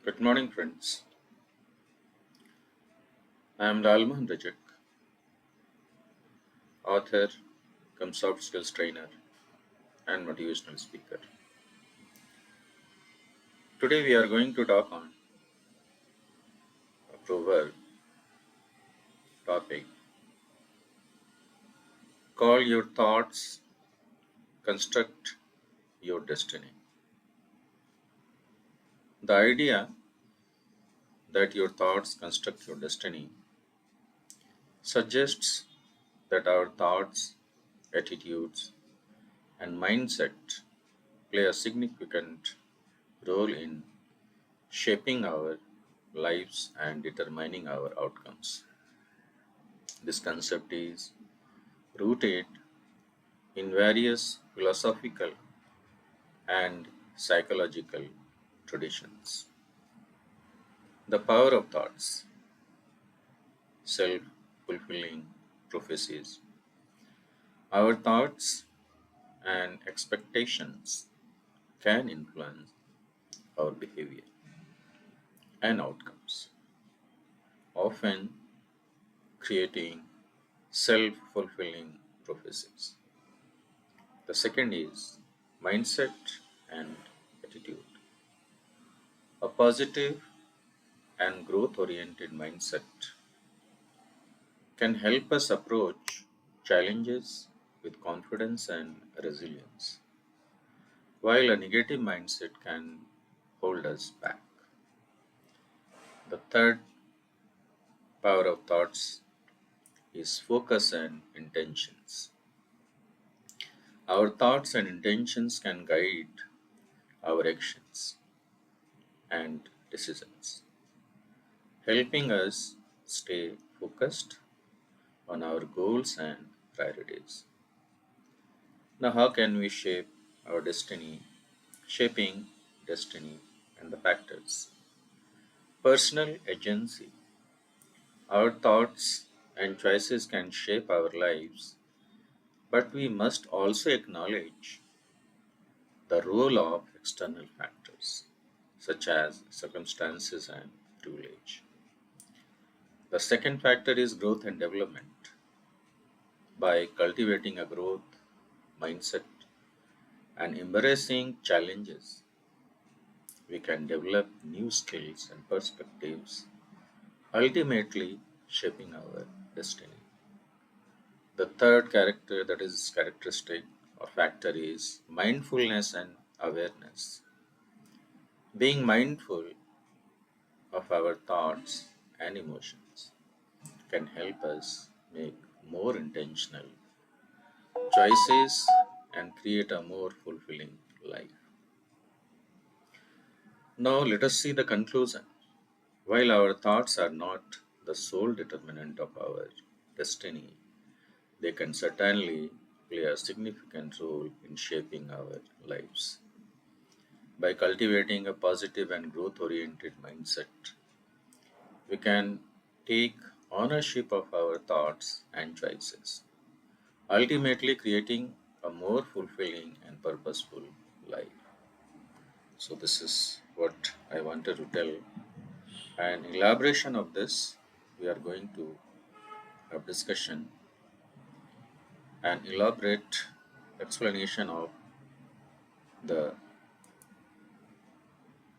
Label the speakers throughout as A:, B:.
A: Good morning, friends. I am Lal Mohan Rajak, author, cum soft skills trainer, and motivational speaker. Today, we are going to talk on a proverb topic call your thoughts construct your destiny. The idea that your thoughts construct your destiny suggests that our thoughts, attitudes, and mindset play a significant role in shaping our lives and determining our outcomes. This concept is rooted in various philosophical and psychological traditions. The power of thoughts, self fulfilling prophecies. Our thoughts and expectations can influence our behavior and outcomes, often creating self fulfilling prophecies. The second is mindset and attitude. A positive and growth oriented mindset can help us approach challenges with confidence and resilience, while a negative mindset can hold us back. The third power of thoughts is focus and intentions. Our thoughts and intentions can guide our actions and decisions, helping us stay focused on our goals and priorities. Now, how can we shape our destiny? Shaping destiny and the factors. Personal agency. Our thoughts and choices can shape our lives, but we must also acknowledge the role of external factors, such as circumstances and privilege. The second factor is growth and development. By cultivating a growth mindset and embracing challenges, we can develop new skills and perspectives, ultimately shaping our destiny. The third character that is characteristic or factor is mindfulness and awareness. Being mindful of our thoughts and emotions can help us make more intentional choices and create a more fulfilling life. Now, let us see the conclusion. While our thoughts are not the sole determinant of our destiny, they can certainly play a significant role in shaping our lives. By cultivating a positive and growth oriented mindset, we can take ownership of our thoughts and choices, ultimately creating a more fulfilling and purposeful life. So, this is what I wanted to tell. And in elaboration of this, we are going to have discussion and elaborate explanation of the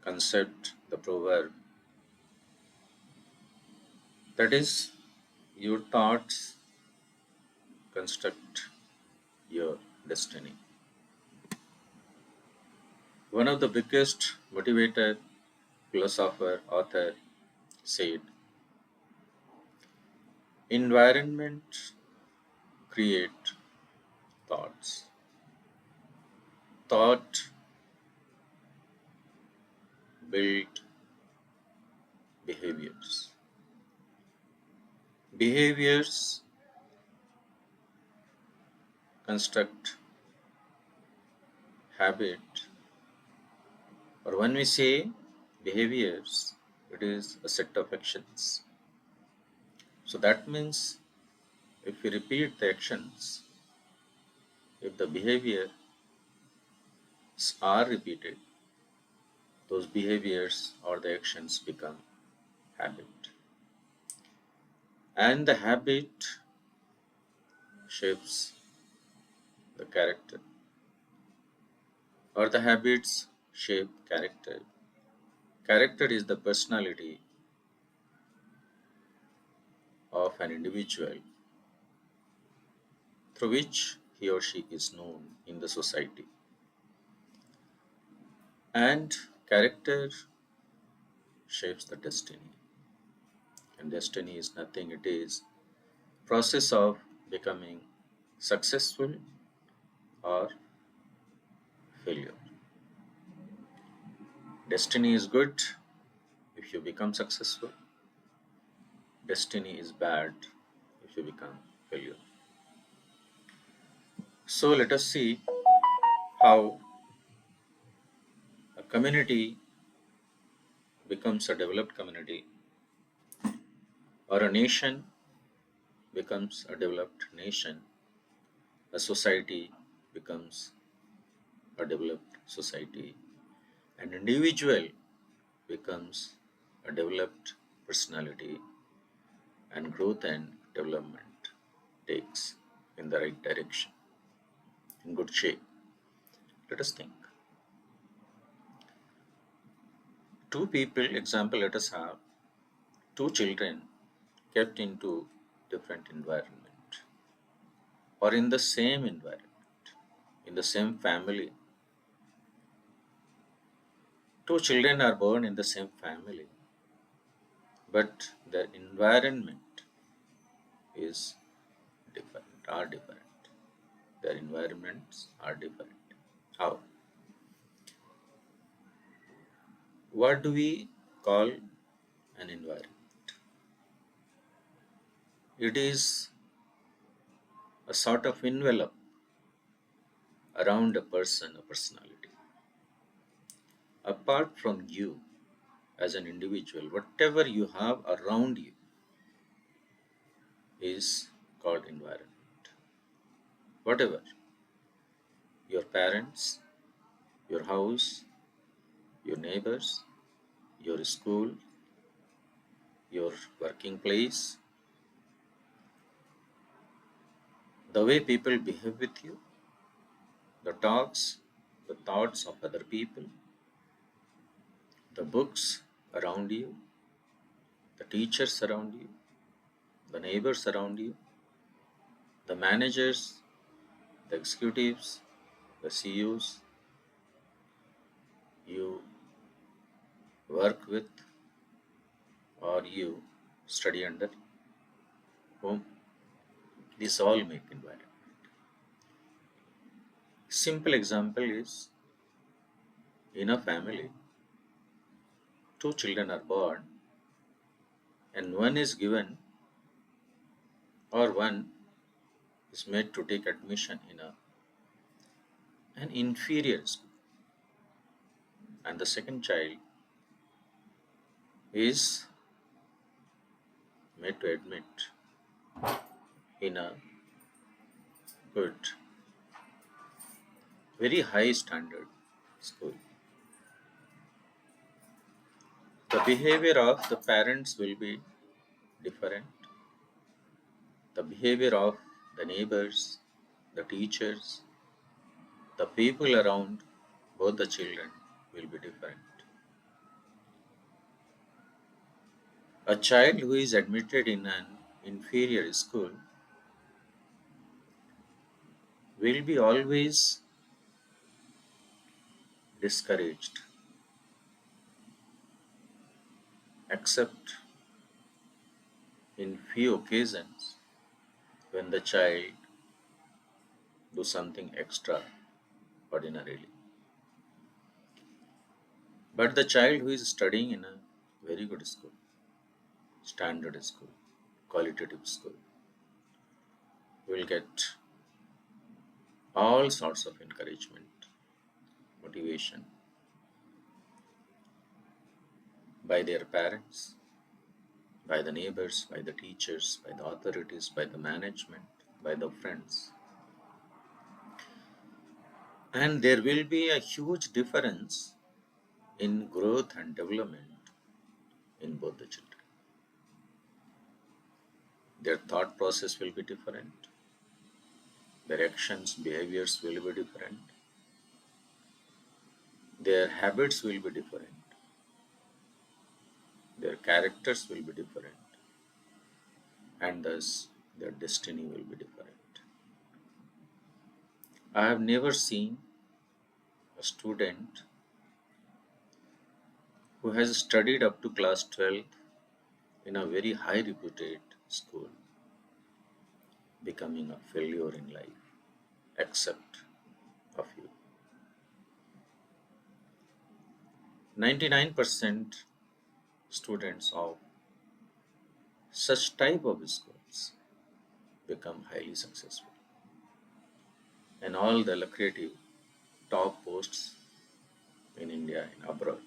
A: concept, the proverb, that is, your thoughts construct your destiny. One of the biggest motivator, philosopher, author said, environment create thoughts. Thought build behaviors. Behaviors construct habit, or when we say behaviors, it is a set of actions. So that means if we repeat the actions, if the behaviors are repeated, those behaviors or the actions become habit. And the habit shapes the character, or the habits shape character. Character is the personality of an individual through which he or she is known in the society. And character shapes the destiny. And destiny is nothing, it is process of becoming successful or failure. Destiny is good if you become successful. Destiny is bad if you become failure. So let us see how a community becomes a developed community, or a nation becomes a developed nation, a society becomes a developed society, an individual becomes a developed personality, and growth and development takes in the right direction, in good shape. Let us think. Two people, example, let us have two children kept into different environment, or in the same environment, in the same family. Two children are born in the same family, but their environment is different, are different. Their environments are different. How? What do we call an environment? It is a sort of envelope around a person, a personality. Apart from you as an individual, whatever you have around you is called environment. Whatever, your parents, your house, your neighbors, your school, your working place, the way people behave with you, the talks, the thoughts of other people, the books around you, the teachers around you, the neighbors around you, the managers, the executives, the CEOs you work with or you study under, whom these all make environment. Simple example is, in a family, two children are born and one is given, or one is made to take admission in an inferior school, and the second child is made to admit in a good, very high standard school. The behavior of the parents will be different. The behavior of the neighbors, the teachers, the people around both the children will be different. A child who is admitted in an inferior school will be always discouraged, except in few occasions when the child do something extraordinarily. But the child who is studying in a very good school, standard school, qualitative school, will get all sorts of encouragement, motivation by their parents, by the neighbors, by the teachers, by the authorities, by the management, by the friends. And there will be a huge difference in growth and development in both the children. Their thought process will be different, their actions, behaviors will be different, their habits will be different, their characters will be different, and thus their destiny will be different. I have never seen a student who has studied up to class 12 in a very high reputed school becoming a failure in life, except a few. 99% students of such type of schools become highly successful, and all the lucrative top posts in India and abroad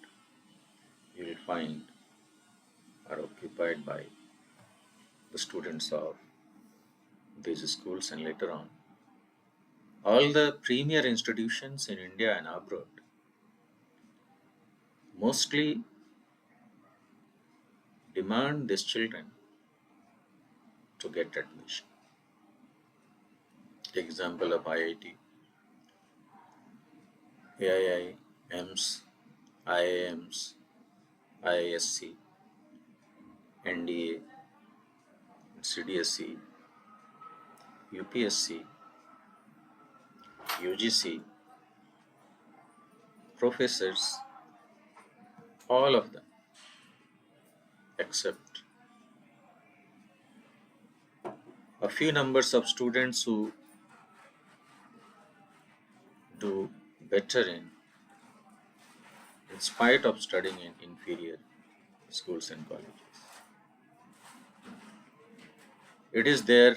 A: you will find are occupied by the students of these schools, and later on all the premier institutions in India and abroad mostly demand these children to get admission. Example of IIT, AII, EMS, IIMs, IISc, NDA, CDSC, UPSC, UGC, professors, all of them, except a few numbers of students who do better in spite of studying in inferior schools and colleges. It is their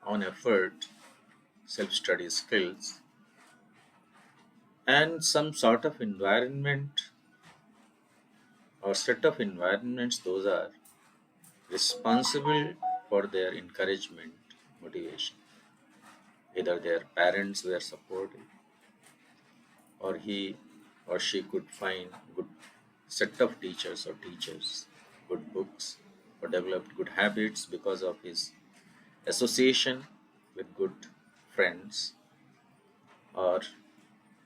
A: own effort, self-study skills, and some sort of environment or set of environments those are responsible for their encouragement, motivation. Either their parents were supportive, or he or she could find good set of teachers, good books, or developed good habits because of his association with good friends or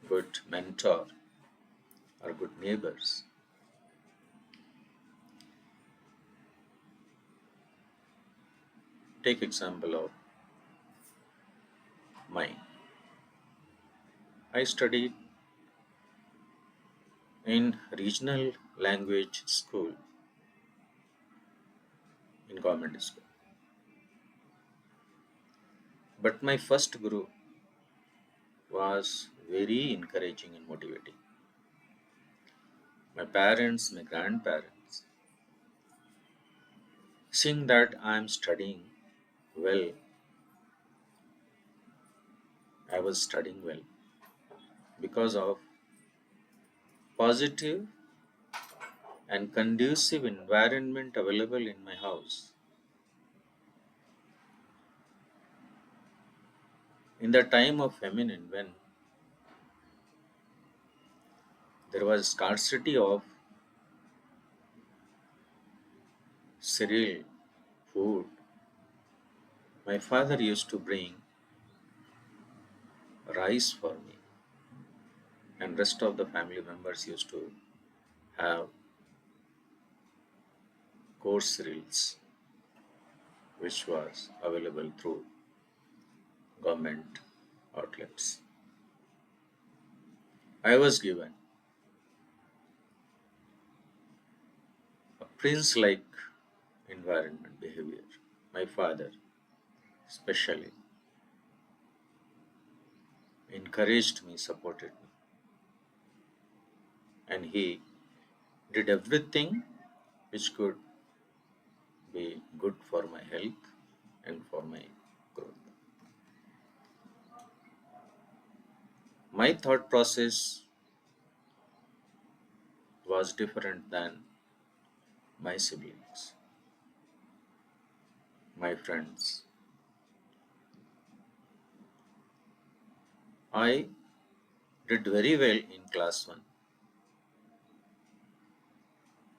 A: good mentor or good neighbors. Take example of mine. I studied in regional language school in government school. But my first guru was very encouraging and motivating. My parents, my grandparents, seeing that I am studying well, I was studying well because of positive and conducive environment available in my house. In the time of famine, when there was scarcity of cereal, food, my father used to bring rice for me, and rest of the family members used to have coarse cereals, which was available through government outlets. I was given a prince-like environment behavior. My father, especially, encouraged me, supported me, and he did everything which could be good for my health and for my growth. My thought process was different than my siblings, my friends. I did very well in class 1,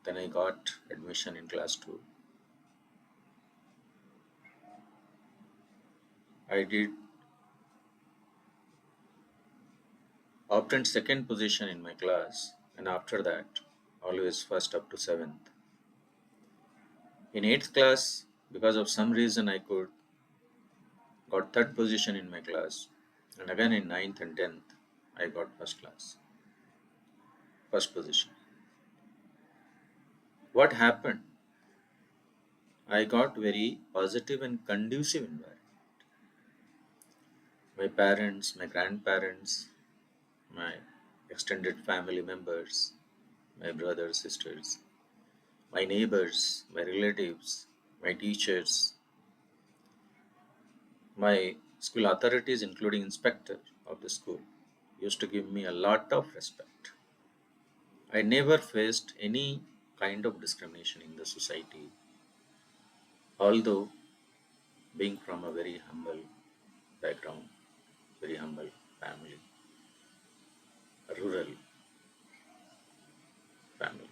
A: Then I got admission in class 2. I did obtained second position in my class, and after that, always first up to 7th. In 8th class, because of some reason, I could got third position in my class, and again in ninth and 10th, I got first position. What happened? I got very positive and conducive environment. My parents, my grandparents, my extended family members, my brothers, sisters, my neighbors, my relatives, my teachers, my school authorities, including inspector of the school, used to give me a lot of respect. I never faced any kind of discrimination in the society, although being from a very humble background, very humble family, a rural family.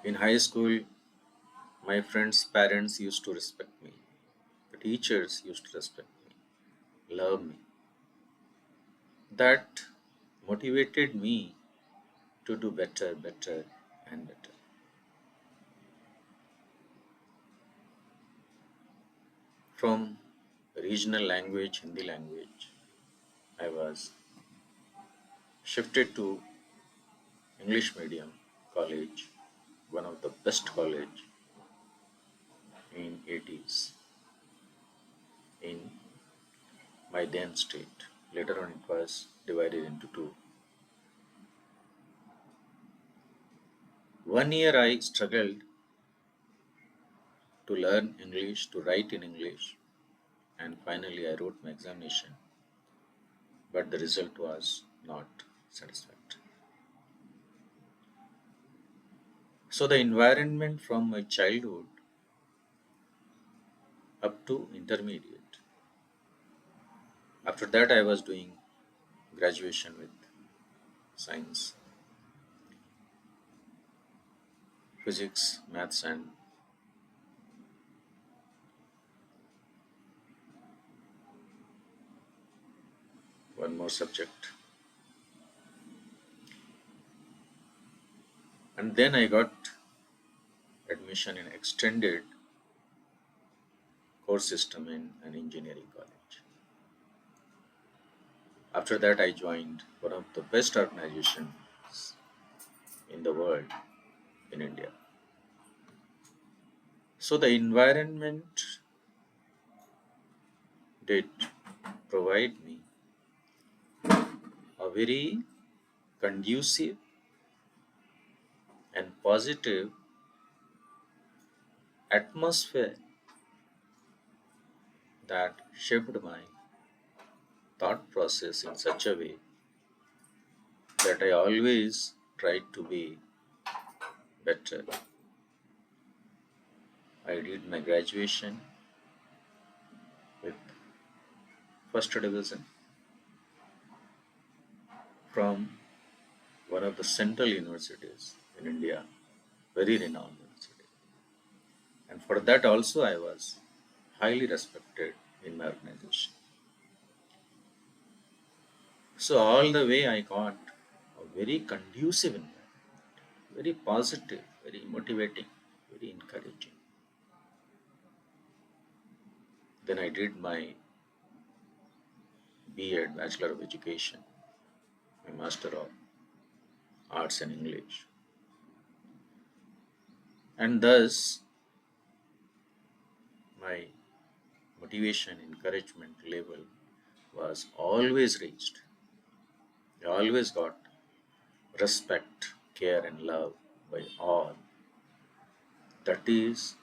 A: In high school, my friends' parents used to respect me. The teachers used to respect me, love me. That motivated me to do better, better, and better. From regional language, Hindi language, I was shifted to English medium college, one of the best college in 80s in my then state. Later on it was divided into two. 1 year I struggled to learn English, to write in English, and finally I wrote my examination, but the result was not satisfactory. So the environment from my childhood up to intermediate. After that I was doing graduation with science, physics, maths, and one more subject. And then I got admission in extended course system in an engineering college. After that, I joined one of the best organizations in the world in India. So the environment did provide me a very conducive and positive atmosphere that shaped my thought process in such a way that I always tried to be better. I did my graduation with first division from one of the central universities in India, very renowned university. And for that also I was highly respected in my organization. So all the way I got a very conducive environment, very positive, very motivating, very encouraging. Then I did my B.Ed, Bachelor of Education, my Master of Arts in English. And thus my motivation, encouragement level was always reached. I always got respect, care, and love by all. That is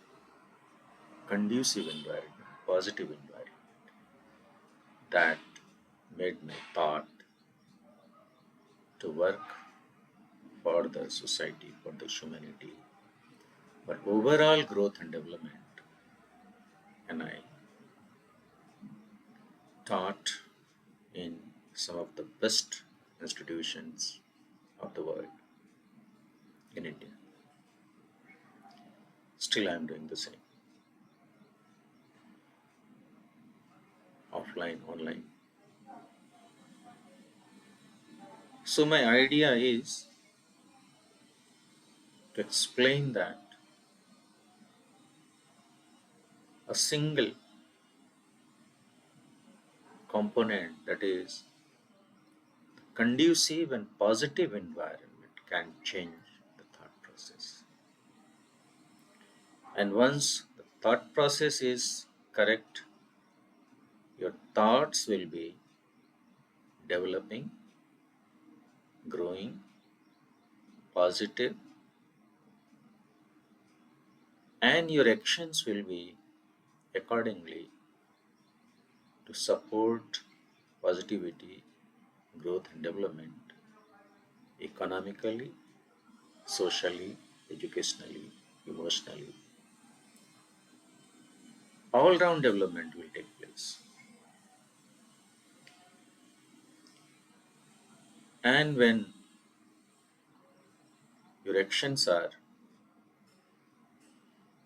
A: conducive environment, positive environment that made my thought to work for the society, for the humanity, for overall growth and development. And I taught in some of the best institutions of the world. in India. Still, I am doing the same, offline, online. So, my idea is to explain that a single component, that is conducive and positive environment, can change the thought process. And once the thought process is correct, your thoughts will be developing, growing, positive, and your actions will be accordingly to support positivity, growth, and development economically, socially, educationally, emotionally. All round development will take place. And when your actions are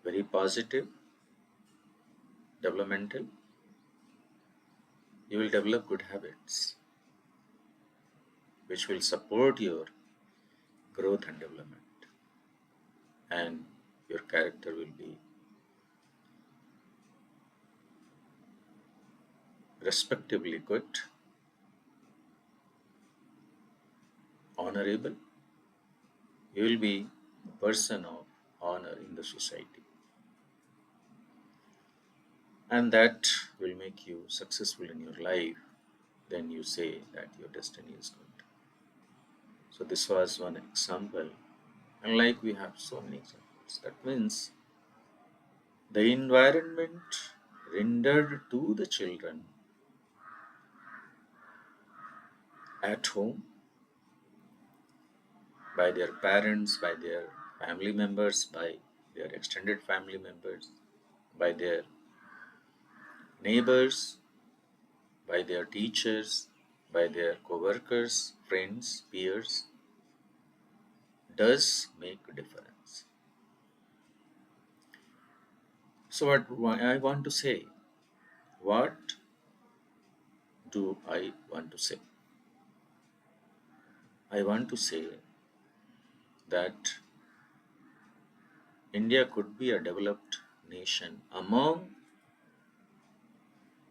A: very positive, developmental, you will develop good habits which will support your growth and development, and your character will be respectably good, honorable. You will be a person of honor in the society, and that will make you successful in your life. Then you say that your destiny is good. So this was one example, and like we have so many examples. That means the environment rendered to the children at home by their parents, by their family members, by their extended family members, by their neighbors, by their teachers, by their co-workers, friends, peers, does make a difference. So what I want to say, what do I want to say? I want to say that India could be a developed nation among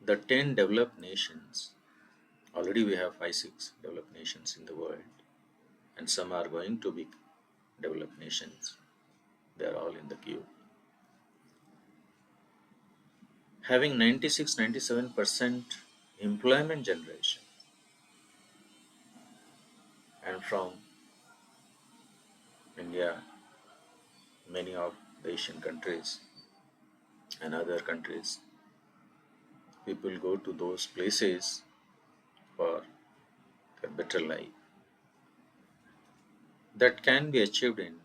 A: the 10 developed nations. Already we have 5, 6 developed nations in the world, and some are going to be developed nations. They are all in the queue. Having 96, 97% employment generation, and from India, many of the Asian countries and other countries, people go to those places for a better life. That can be achieved in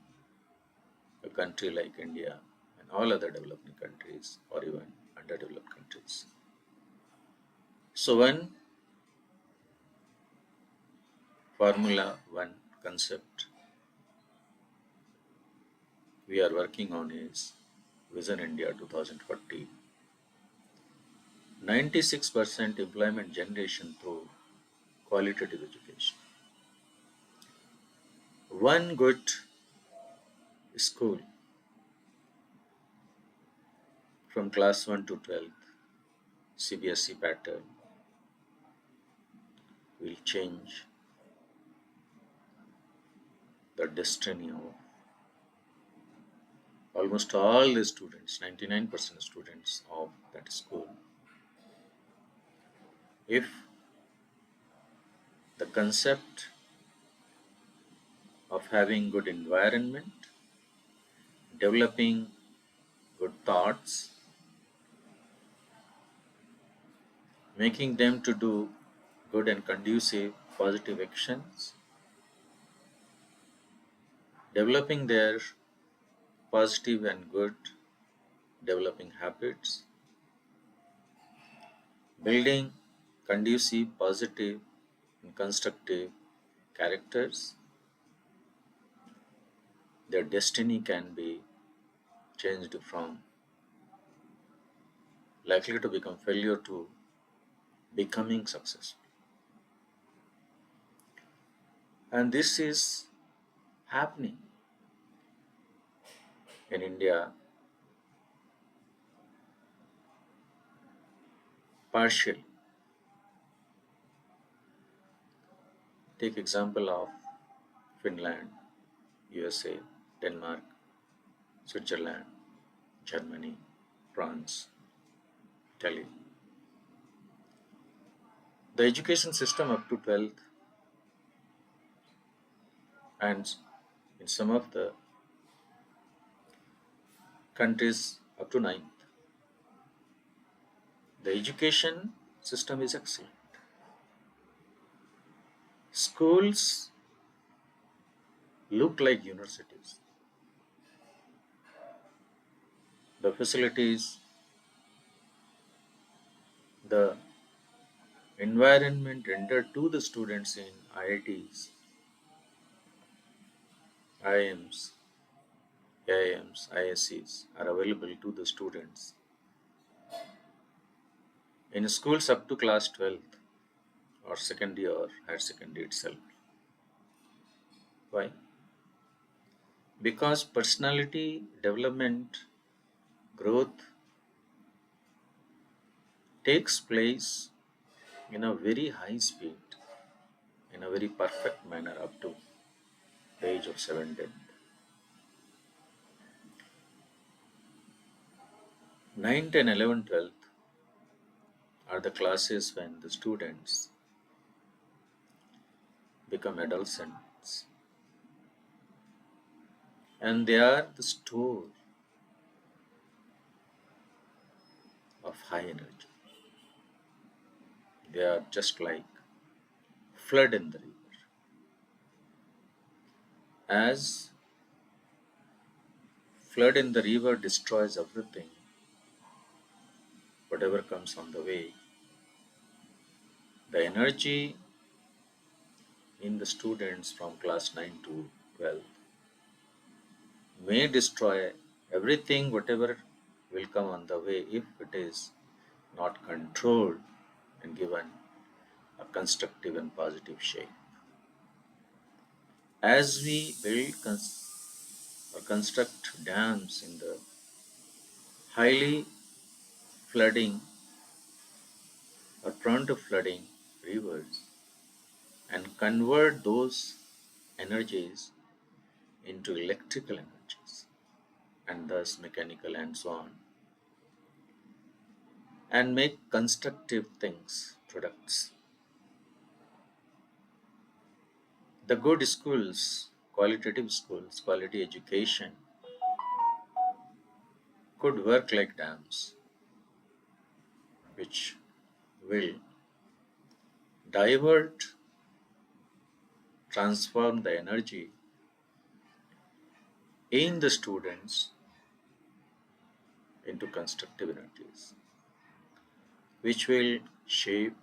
A: a country like India and all other developing countries, or even underdeveloped countries. So one Formula One concept we are working on is Vision India 2040. 96% employment generation through qualitative education. One good school from class 1 to 12th, CBSE pattern, will change the destiny of almost all the students, 99% students of that school. If the concept of having good environment, developing good thoughts, making them to do good and conducive positive actions, developing their positive and good developing habits, building conducive, positive, and constructive characters, their destiny can be changed from likely to become failure to becoming successful. And this is happening in India partially. Take example of Finland, USA, Denmark, Switzerland, Germany, France, Italy. The education system up to 12th and in some of the countries up to ninth. The education system is excellent. Schools look like universities. The facilities, the environment rendered to the students in IITs, IIMs, AIMs, ISCs are available to the students in schools up to class 12th or secondary or higher secondary itself. Why? Because personality development growth takes place in a very high speed, in a very perfect manner up to the age of 17. 9, 10, 11, 12th are the classes when the students become adolescents and they are the store of high energy. They are just like flood in the river. As flood in the river destroys everything, whatever comes on the way, the energy in the students from class 9 to 12 may destroy everything, whatever will come on the way if it is not controlled and given a constructive and positive shape. As we build or construct dams in the highly flooding or prone to flooding rivers and convert those energies into electrical energies and thus mechanical and so on, and make constructive things, products. The good schools, qualitative schools, quality education could work like dams, which will divert, transform the energy in the students into constructive energies, which will shape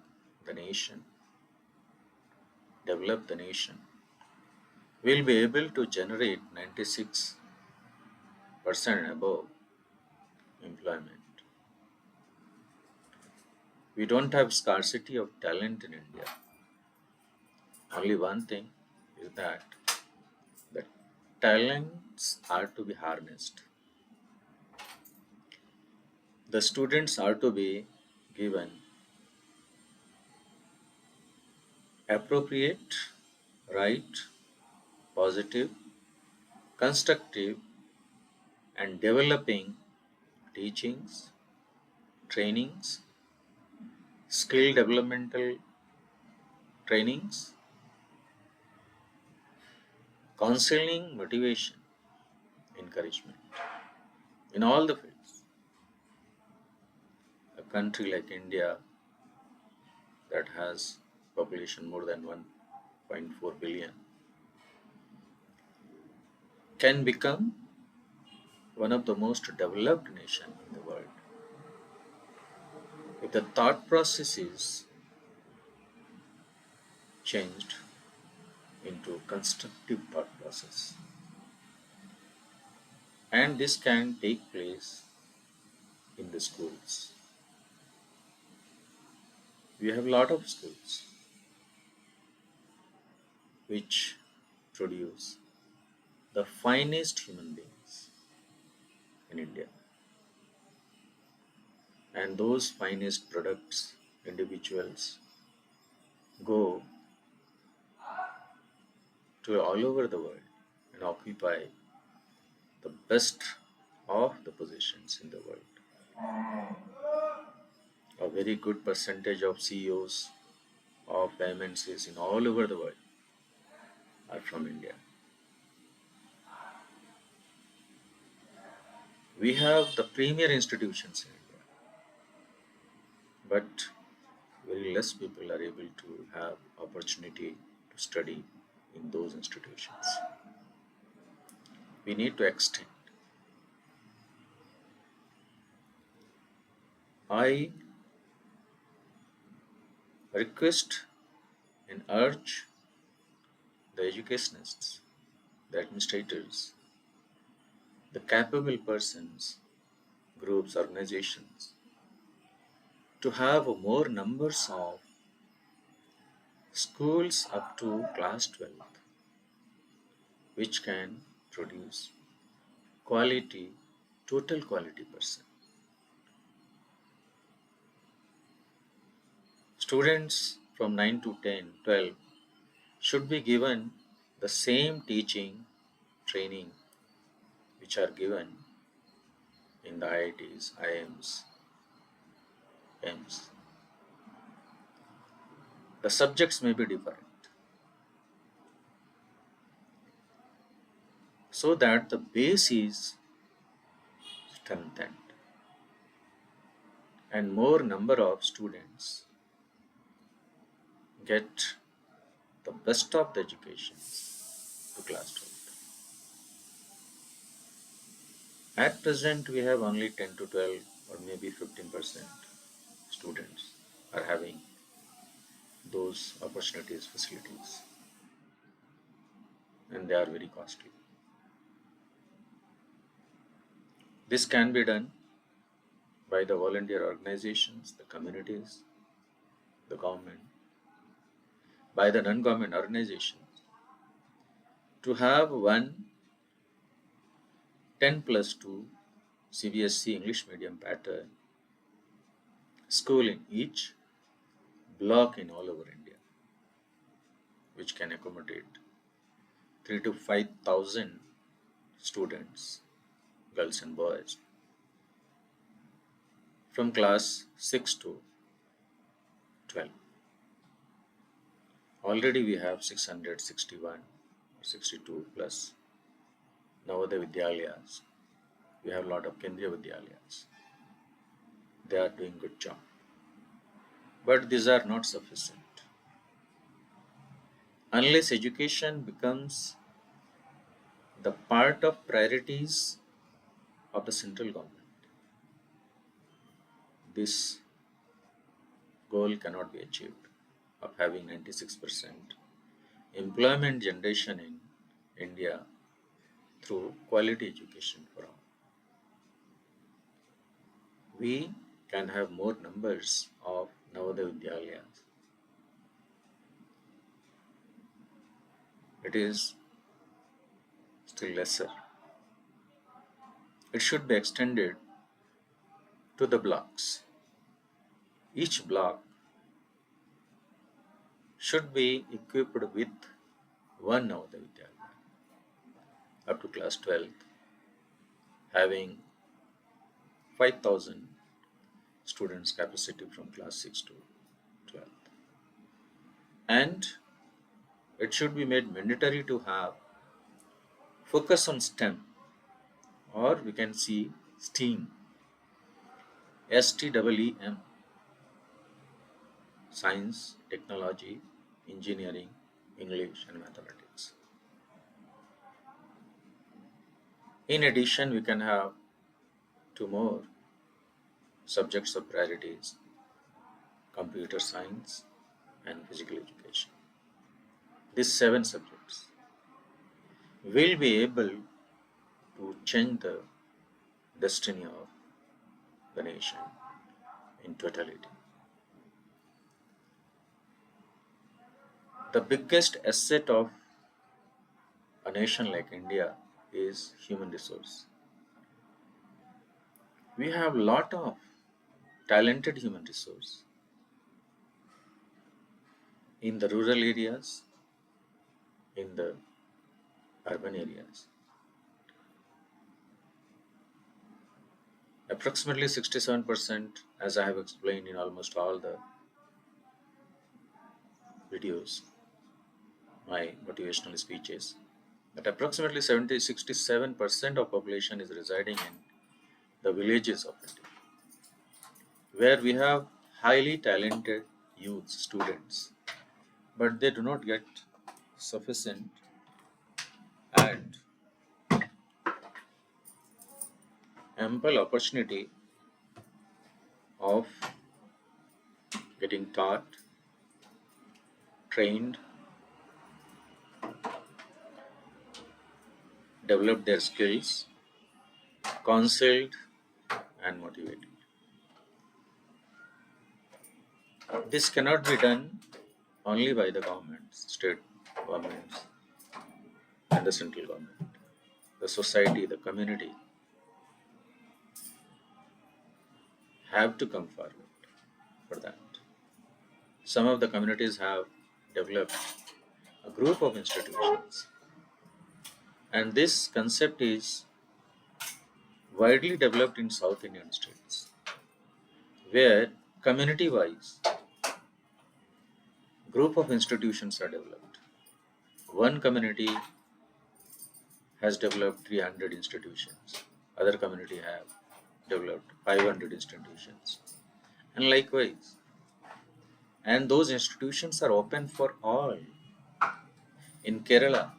A: the nation, develop the nation, will be able to generate 96% above employment. We don't have scarcity of talent in India. Only one thing is that the talents are to be harnessed. The students are to be given appropriate, right, positive, constructive, and developing teachings, trainings, skill developmental trainings, counseling, motivation, encouragement in all the fields. A country like India that has population more than 1.4 billion can become one of the most developed nation in the world if the thought process is changed into constructive thought process. And this can take place in the schools. We have a lot of schools which produce the finest human beings in India. And those finest products, individuals, go to all over the world and occupy the best of the positions in the world. A very good percentage of CEOs of MNCs in all over the world are from India. We have the premier institutions in India, but very less people are able to have opportunity to study in those institutions. We need to extend. I request and urge the educationists, the administrators, the capable persons, groups, organizations to have more numbers of schools up to class 12th which can produce quality, total quality person. Students from 9 to 10, 12 should be given the same teaching, training which are given in the IITs, IIMs, AIMS. The subjects may be different so that the base is strengthened and more number of students get the best of the education to class 12th. At present, we have only 10 to 12 or maybe 15% students are having those opportunities, facilities, and they are very costly. This can be done by the volunteer organizations, the communities, the government, by the non-government organizations to have one 10+2 CBSE English medium pattern school in each block in all over India, which can accommodate 3 to 5,000 students, girls and boys, from class 6 to 12. Already we have 661 or 62 plus Navodaya Vidyalayas. We have a lot of Kendriya Vidyalayas. They are doing good job. But these are not sufficient. Unless education becomes the part of priorities of the central government, this goal cannot be achieved of having 96% employment generation in India through quality education for all. We can have more numbers of Navodaya Vidyalayas. It is still lesser. It should be extended to the blocks. Each block should be equipped with one Navodaya Vidyalaya up to class 12th, having 5,000 students capacity from class 6 to 12th. And it should be made mandatory to have focus on STEM, or we can see STEAM, STEEM, science, technology, engineering, English and mathematics. In addition, we can have two more subjects of priorities: computer science and physical education. These seven subjects will be able to change the destiny of the nation in totality. The biggest asset of a nation like India is human resource. We have lot of talented human resource in the rural areas, in the urban areas. Approximately 67%, as I have explained in almost all the videos, my motivational speeches, that approximately 67% of population is residing in the villages of India, where we have highly talented youth students, but they do not get sufficient and ample opportunity of getting taught, trained, develop their skills, counseled, and motivated. This cannot be done only by the governments, state governments, and the central government. The society, the community have to come forward for that. Some of the communities have developed a group of institutions, and this concept is widely developed in South Indian states, where community-wise group of institutions are developed. One community has developed 300 institutions, other community have developed 500 institutions, and likewise. And those institutions are open for all. In Kerala,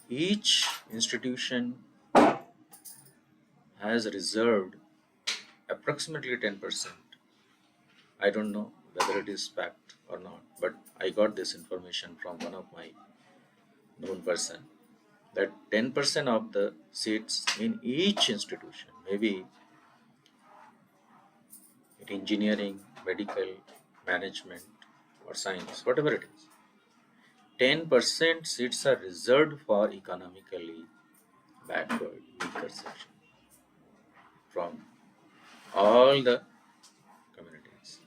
A: each institution has reserved approximately 10%. I don't know whether it is fact or not, but I got this information from one of my known person that 10% of the seats in each institution, maybe in engineering, medical, management, or science, whatever it is, 10% seats are reserved for economically backward, weaker section from all the communities.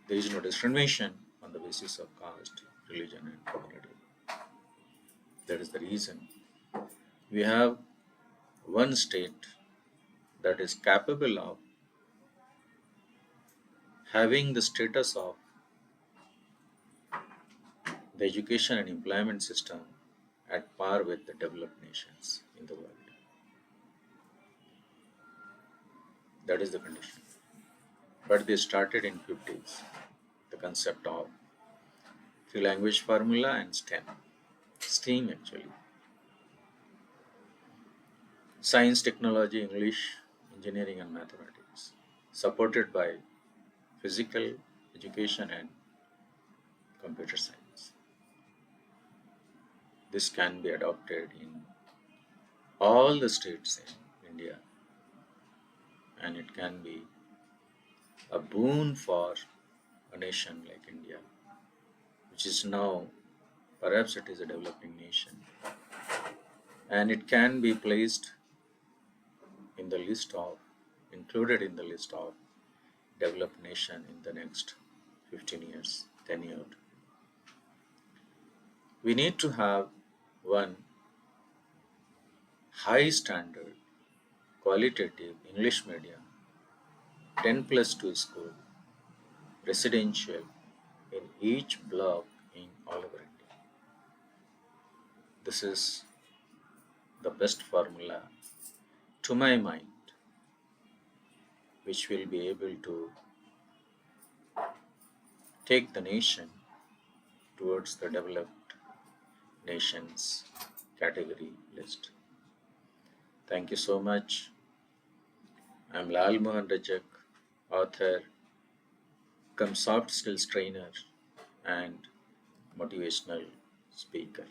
A: There is no discrimination on the basis of caste, religion, and community. That is the reason we have one state that is capable of having the status of the education and employment system at par with the developed nations in the world. That is the condition. But they started in 50s, the concept of three language formula and STEAM actually. Science, technology, English, engineering and mathematics, supported by physical education and computer science. This can be adopted in all the states in India, and it can be a boon for a nation like India, which is now perhaps it is a developing nation, and it can be placed in the list of included in the list of developed nation in the next 15 years, 10 years. We need to have one high standard qualitative English medium 10+2 school residential in each block in all over India. This is the best formula to my mind, which will be able to take the nation towards the developed nations category list. Thank you so much. I'm Lal Mohan Rajak, author, cum soft skills trainer, and motivational speaker.